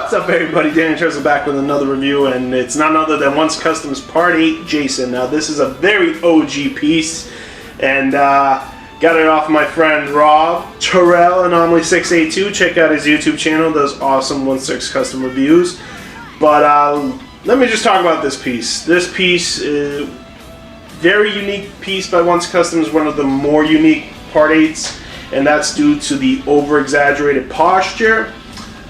What's up, everybody? Danny Trestle back with another review, and it's none other than Once Customs Part 8 Jason. Now, this is a very OG piece, and got it off my friend Rob Terrell, Anomaly682. Check out his YouTube channel, does awesome 1/6 custom reviews. But let me just talk about this piece. This piece is a very unique piece by Once Customs, one of the more unique Part 8s, and that's due to the over-exaggerated posture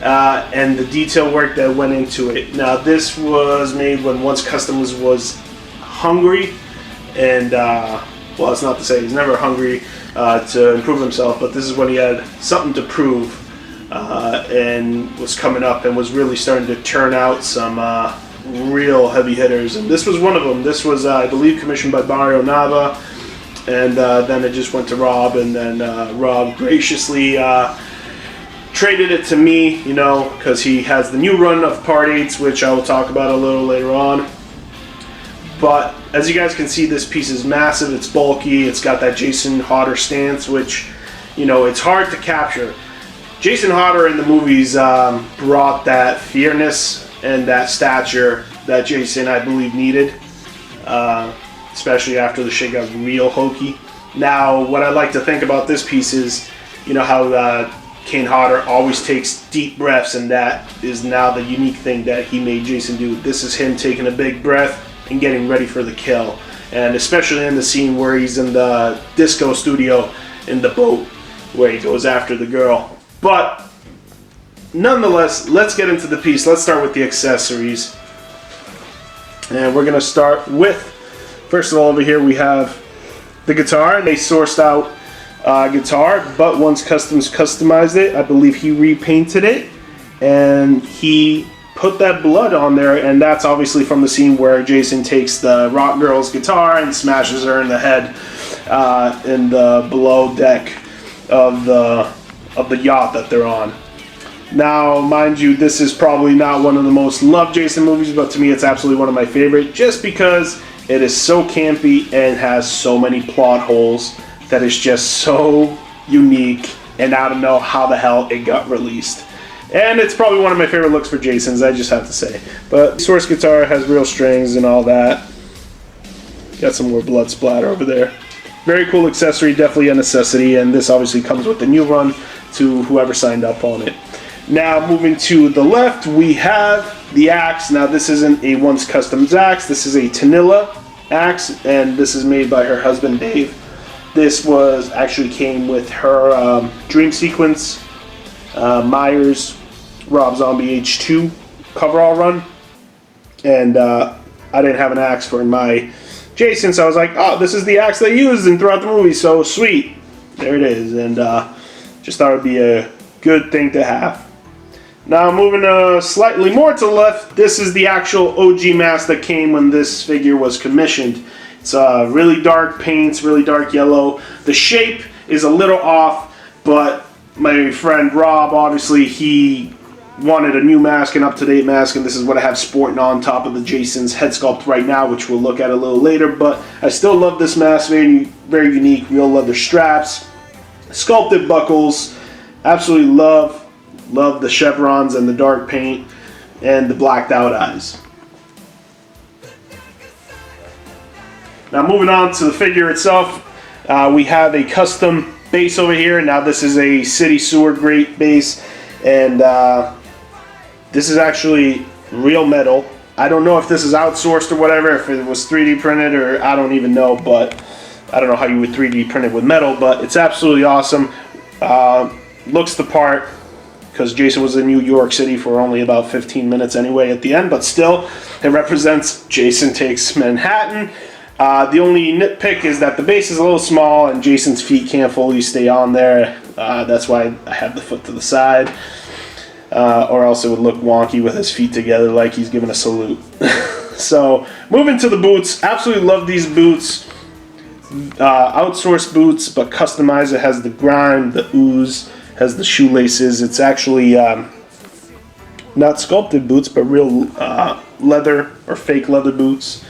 and the detail work that went into it. Now, this was made when Once Customs was hungry, and well, it's not to say he's never hungry to improve himself, but this is when he had something to prove and was coming up and was really starting to turn out some real heavy hitters, and this was one of them. This was, I believe, commissioned by Mario Nava, and then it just went to Rob, and then Rob graciously traded it to me, you know, because he has the new run of Part 8s, which I will talk about a little later on. But as you guys can see, this piece is massive, it's bulky, it's got that Jason Hodder stance, which, you know, it's hard to capture. Jason Hodder in the movies brought that fierceness and that stature that Jason, I believe, needed, especially after the shit got real hokey. Now, what I like to think about this piece is, you know, how Kane Hodder always takes deep breaths, and that is now the unique thing that he made Jason do. This is him taking a big breath and getting ready for the kill, and especially in the scene where he's in the disco studio in the boat where he goes after the girl. But nonetheless, let's get into the piece. Let's start with the accessories, and we're gonna start with, first of all, over here we have the guitar. They sourced out guitar, but Once Customs customized it. I believe he repainted it, and he put that blood on there, and that's obviously from the scene where Jason takes the rock girl's guitar and smashes her in the head in the below deck of the yacht that they're on. Now, mind you, this is probably not one of the most loved Jason movies, but to me it's absolutely one of my favorite, just because it is so campy and has so many plot holes that is just so unique, and I don't know how the hell it got released. And it's probably one of my favorite looks for Jason's, I just have to say. But source guitar has real strings and all that. Got some more blood splatter over there. Very cool accessory, definitely a necessity, and this obviously comes with the new run to whoever signed up on it. Now, moving to the left, we have the axe. Now, this isn't a Once Customs axe, this is a Tanilla axe, and this is made by her husband, Dave. This was actually came with her Dream Sequence, Myers, Rob Zombie H2 coverall run, and I didn't have an axe for my Jason, so I was like, oh, this is the axe they used and throughout the movie, so sweet. There it is, and just thought it would be a good thing to have. Now, moving slightly more to the left, this is the actual OG mask that came when this figure was commissioned. It's really dark paints, really dark yellow. The shape is a little off, but my friend Rob, obviously, he wanted a new mask, an up-to-date mask, and this is what I have sporting on top of the Jason's head sculpt right now, which we'll look at a little later. But I still love this mask, very, very unique, real leather straps, sculpted buckles. Absolutely love the chevrons and the dark paint and the blacked out eyes. Now, moving on to the figure itself, we have a custom base over here. Now, this is a city sewer grate base, and this is actually real metal. I don't know if this is outsourced or whatever, if it was 3D printed, or I don't even know, but I don't know how you would 3D print it with metal, but it's absolutely awesome. Looks the part, because Jason was in New York City for only about 15 minutes anyway at the end, but still, it represents Jason Takes Manhattan. The only nitpick is that the base is a little small and Jason's feet can't fully stay on there. That's why I have the foot to the side. Or else it would look wonky with his feet together like he's giving a salute. So, moving to the boots. Absolutely love these boots. Outsourced boots, but customized. It has the grime, the ooze, has the shoelaces. It's actually not sculpted boots, but real leather or fake leather boots.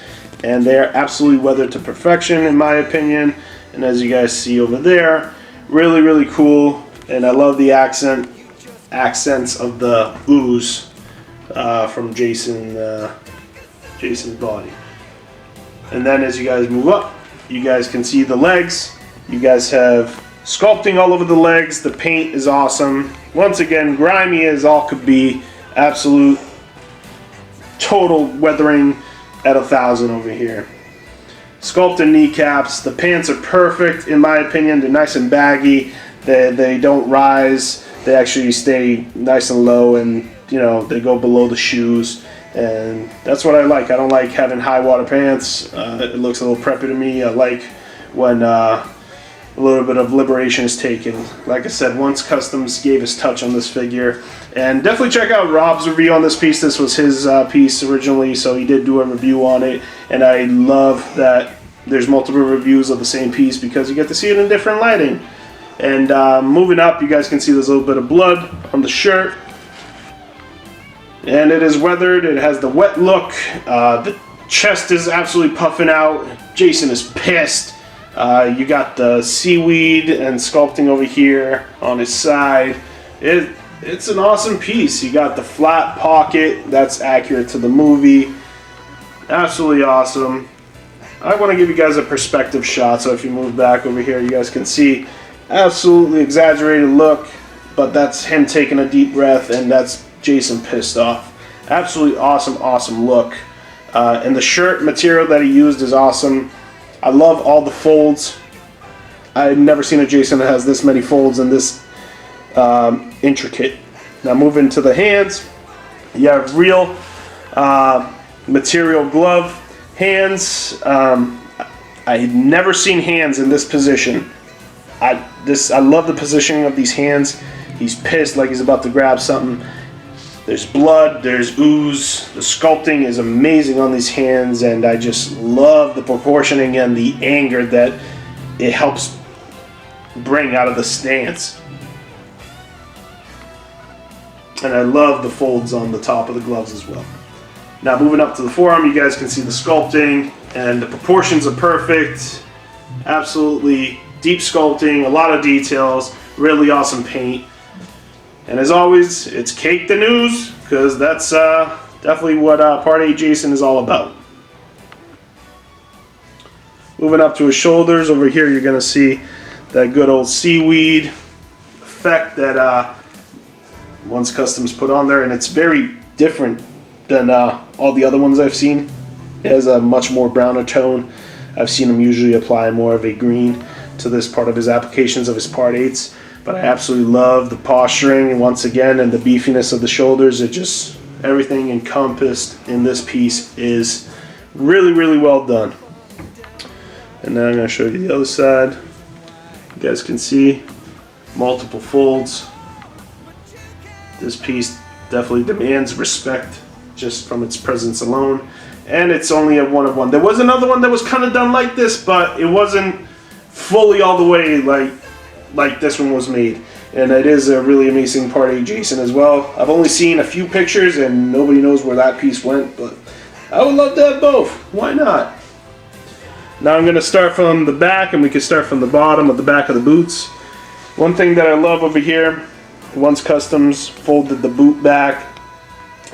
And they are absolutely weathered to perfection, in my opinion. And as you guys see over there, really, really cool. And I love the accents of the ooze from Jason's body. And then as you guys move up, you guys can see the legs. You guys have sculpting all over the legs. The paint is awesome. Once again, grimy as all could be. Absolute total weathering at 1,000 over here. Sculpted kneecaps. The pants are perfect in my opinion. They're nice and baggy. They don't rise. They actually stay nice and low, and you know, they go below the shoes. And that's what I like. I don't like having high water pants. It looks a little preppy to me. I like when a little bit of liberation is taken. Like I said, Once Customs gave his touch on this figure. And definitely check out Rob's review on this piece. This was his piece originally, so he did do a review on it. And I love that there's multiple reviews of the same piece because you get to see it in different lighting. And moving up, you guys can see there's a little bit of blood on the shirt. And it is weathered. It has the wet look. The chest is absolutely puffing out. Jason is pissed. You got the seaweed and sculpting over here on his side. It's an awesome piece. You got the flat pocket. That's accurate to the movie. Absolutely awesome. I want to give you guys a perspective shot. So if you move back over here, you guys can see absolutely exaggerated look. But that's him taking a deep breath, and that's Jason pissed off. Absolutely awesome look. And the shirt material that he used is awesome. I love all the folds. I've never seen a Jason that has this many folds and this intricate. Now moving to the hands, you have real material glove hands. I've never seen hands in this position. I love the positioning of these hands. He's pissed like he's about to grab something. There's blood, there's ooze. The sculpting is amazing on these hands, and I just love the proportioning and the anger that it helps bring out of the stance. And I love the folds on the top of the gloves as well. Now moving up to the forearm, you guys can see the sculpting, and the proportions are perfect. Absolutely deep sculpting, a lot of details, really awesome paint. And as always, it's cake the news, because that's definitely what Part 8 Jason is all about. Moving up to his shoulders, over here you're going to see that good old seaweed effect that Once Customs put on there, and it's very different than all the other ones I've seen. It has a much more browner tone. I've seen him usually apply more of a green to this part of his applications of his Part 8s. But I absolutely love the posturing once again, and the beefiness of the shoulders. It just, everything encompassed in this piece is really well done. And now I'm going to show you the other side. You guys can see multiple folds. This piece definitely demands respect just from its presence alone. And it's only a 1 of 1. There was another one that was kind of done like this, but it wasn't fully all the way like this one was made. And it is a really amazing Part 8 Jason as well. I've only seen a few pictures and nobody knows where that piece went, but I would love to have both. Why not? Now I'm going to start from the back, and we can start from the bottom of the back of the boots. One thing that I love over here, Once Customs folded the boot back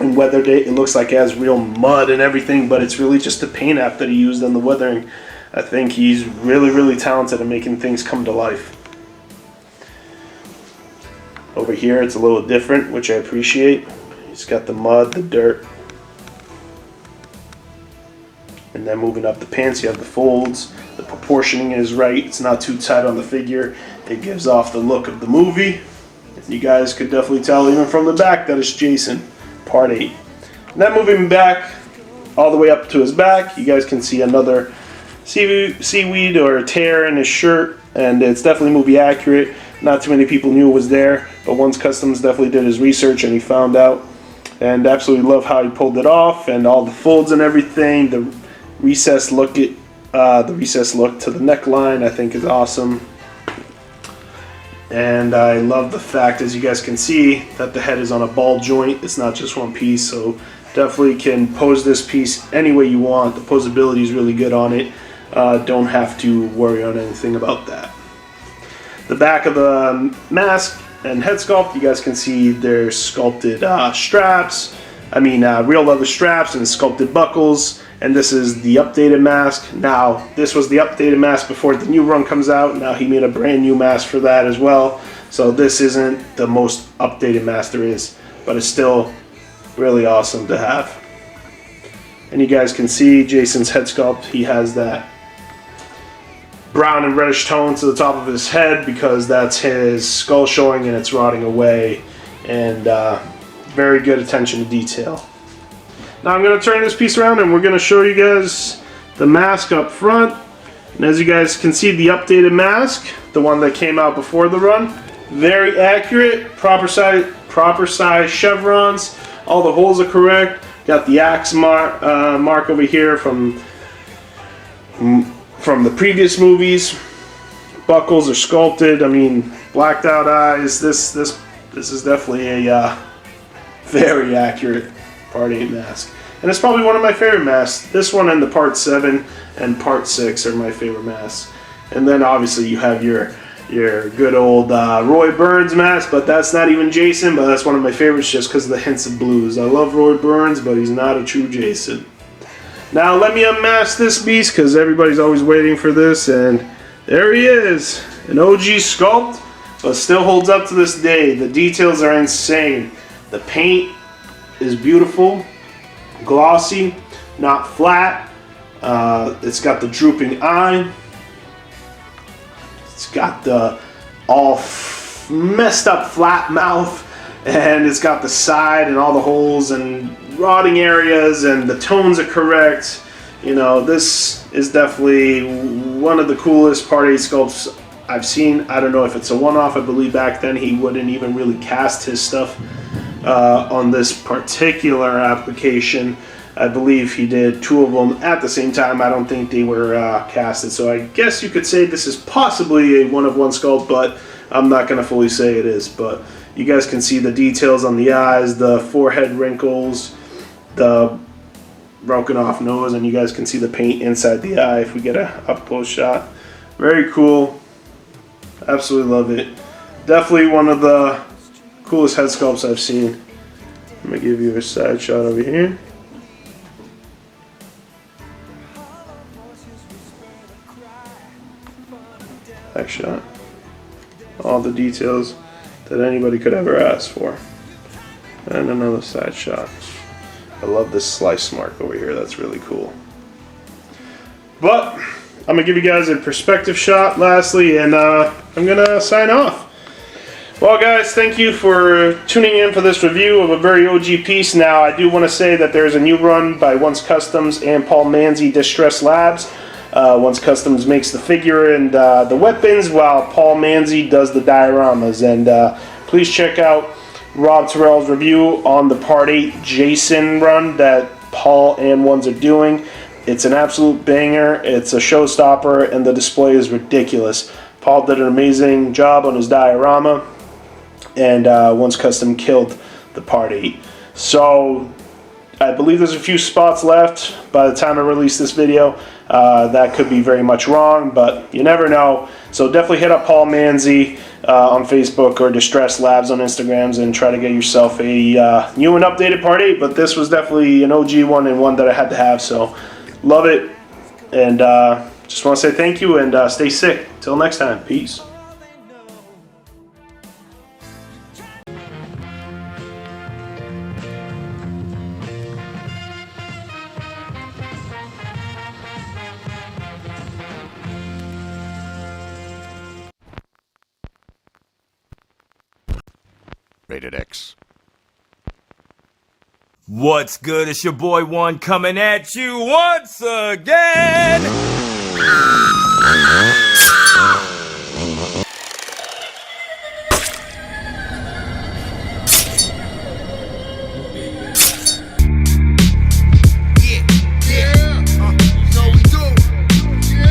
and weathered it. It looks like it has real mud and everything, but it's really just the paint app that he used on the weathering. I think he's really talented at making things come to life. Over here it's a little different, which I appreciate. He's got the mud, the dirt. And then moving up the pants, you have the folds. The proportioning is right. It's not too tight on the figure. It gives off the look of the movie. You guys could definitely tell even from the back that it's Jason, Part 8. And then moving back all the way up to his back, you guys can see another seaweed or a tear in his shirt, and it's definitely movie accurate. Not too many people knew it was there, but Once Customs definitely did his research and he found out. And absolutely love how he pulled it off, and all the folds and everything. The recessed look to the neckline I think is awesome. And I love the fact, as you guys can see, that the head is on a ball joint. It's not just one piece, so definitely can pose this piece any way you want. The posability is really good on it. Don't have to worry on anything about that. The back of the mask and head sculpt, you guys can see there's sculpted straps. real leather straps and sculpted buckles. And this is the updated mask. Now, this was the updated mask before the new run comes out. Now he made a brand new mask for that as well. So this isn't the most updated mask there is, but it's still really awesome to have. And you guys can see Jason's head sculpt. He has that brown and reddish tone to the top of his head because that's his skull showing and it's rotting away. And very good attention to detail. Now I'm going to turn this piece around and we're going to show you guys the mask up front. And as you guys can see, the updated mask, the one that came out before the run, very accurate, proper size chevrons. All the holes are correct. Got the axe mark over here from the previous movies. Buckles are sculpted. I mean, blacked out eyes. This is definitely a very accurate Part 8 mask. And it's probably one of my favorite masks. This one and the Part 7 and Part 6 are my favorite masks. And then obviously you have your good old Roy Burns mask, but that's not even Jason, but that's one of my favorites just because of the hints of blues. I love Roy Burns, but he's not a true Jason. Now let me unmask this beast because everybody's always waiting for this, and there he is. An OG sculpt, but still holds up to this day. The details are insane. The paint is beautiful, glossy, not flat. It's got the drooping eye. It's got the all messed up flat mouth, and it's got the side and all the holes and rotting areas, and the tones are correct. You know, this is definitely one of the coolest Part 8 sculpts I've seen. I don't know if it's a one-off. I believe back then he wouldn't even really cast his stuff on this particular application. I believe he did 2 of them at the same time. I don't think they were casted, so I guess you could say this is possibly a one-of-one sculpt, but I'm not going to fully say it is. But you guys can see the details on the eyes, the forehead wrinkles, the broken off nose, and you guys can see the paint inside the eye if we get a up-close shot. Very cool. Absolutely love it. Definitely one of the coolest head sculpts I've seen. I'm going to give you a side shot over here. Back shot. All the details that anybody could ever ask for. And another side shot. I love this slice mark over here. That's really cool. But I'm going to give you guys a perspective shot lastly, and I'm going to sign off. Well guys, thank you for tuning in for this review of a very OG piece. Now I do want to say that there's a new run by Once Customs and Paul Manzi Distress Labs. Once Customs makes the figure and the weapons, while Paul Manzi does the dioramas. And please check out Rob Terrell's review on the Part 8 Jason run that Paul and Ones are doing. It's an absolute banger, it's a showstopper, and the display is ridiculous. Paul did an amazing job on his diorama, and Once Custom killed the Part 8. So I believe there's a few spots left by the time I release this video. That could be very much wrong, but you never know. So definitely hit up Paul Manzi on Facebook or Distress Labs on Instagrams and try to get yourself a new and updated Part 8. But this was definitely an OG one and one that I had to have. So love it, and just want to say thank you and stay sick. Till next time, peace. Rated X. What's good? It's your boy One coming at you once again.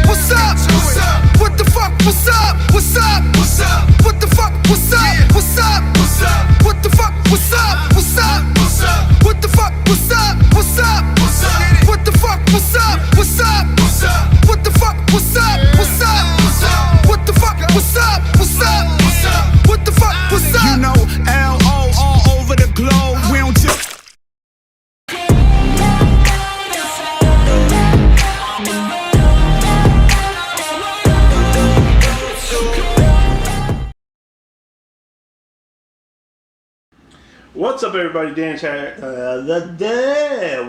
What's up? What's up? What the fuck? What's up? What's up? What's up? What the fuck? What's up? What's up? What's up? What the fuck? What's up? What's up? What's up? What the fuck? What's up? What's up? What's up? What the fuck? What's up? What's up? What's up? What the fuck? What's up? What's up? What's up? What What's up, everybody? Dan here.